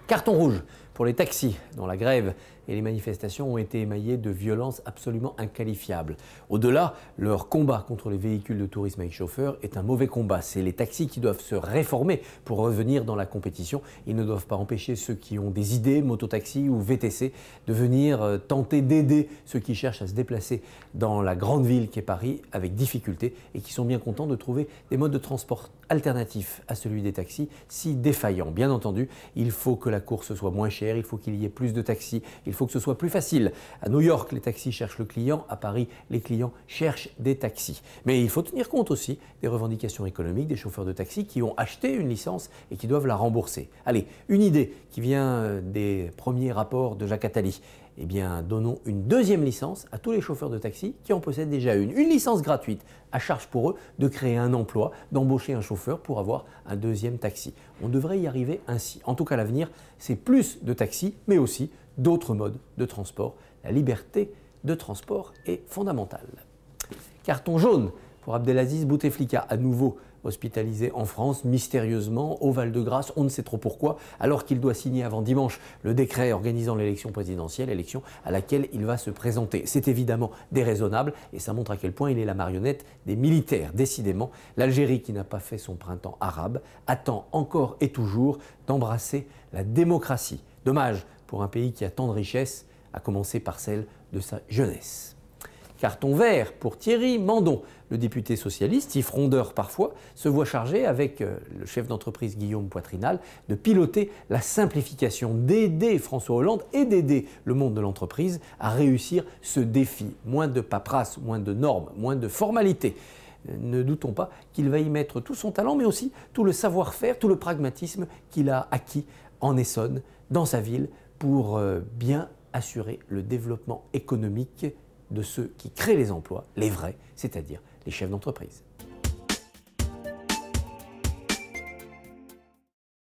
Carton rouge pour les taxis, dont la grève et les manifestations ont été émaillées de violences absolument inqualifiables. Au-delà, leur combat contre les véhicules de tourisme avec chauffeur est un mauvais combat. C'est les taxis qui doivent se réformer pour revenir dans la compétition. Ils ne doivent pas empêcher ceux qui ont des idées, mototaxi ou VTC, de venir tenter d'aider ceux qui cherchent à se déplacer dans la grande ville qu'est Paris avec difficulté et qui sont bien contents de trouver des modes de transport alternatifs à celui des taxis, si défaillants. Bien entendu, il faut que la course soit moins chère, il faut qu'il y ait plus de taxis, il faut que ce soit plus facile. À New York, les taxis cherchent le client, à Paris, les clients cherchent des taxis. Mais il faut tenir compte aussi des revendications économiques des chauffeurs de taxi qui ont acheté une licence et qui doivent la rembourser. Allez, une idée qui vient des premiers rapports de Jacques Attali. Eh bien, donnons une deuxième licence à tous les chauffeurs de taxi qui en possèdent déjà une. Une licence gratuite, à charge pour eux de créer un emploi, d'embaucher un chauffeur pour avoir un deuxième taxi. On devrait y arriver ainsi. En tout cas, l'avenir, c'est plus de taxis, mais aussi d'autres modes de transport. La liberté de transport est fondamentale. Carton jaune pour Abdelaziz Bouteflika, à nouveau hospitalisé en France, mystérieusement, au Val-de-Grâce, on ne sait trop pourquoi, alors qu'il doit signer avant dimanche le décret organisant l'élection présidentielle, élection à laquelle il va se présenter. C'est évidemment déraisonnable et ça montre à quel point il est la marionnette des militaires. Décidément, l'Algérie, qui n'a pas fait son printemps arabe, attend encore et toujours d'embrasser la démocratie. Dommage pour un pays qui a tant de richesses, à commencer par celle de sa jeunesse. Carton vert pour Thierry Mandon. Le député socialiste, si frondeur parfois, se voit chargé avec le chef d'entreprise Guillaume Poitrinal de piloter la simplification, d'aider François Hollande et d'aider le monde de l'entreprise à réussir ce défi. Moins de paperasse, moins de normes, moins de formalités. Ne doutons pas qu'il va y mettre tout son talent, mais aussi tout le savoir-faire, tout le pragmatisme qu'il a acquis en Essonne, dans sa ville, pour bien assurer le développement économique de ceux qui créent les emplois, les vrais, c'est-à-dire les chefs d'entreprise.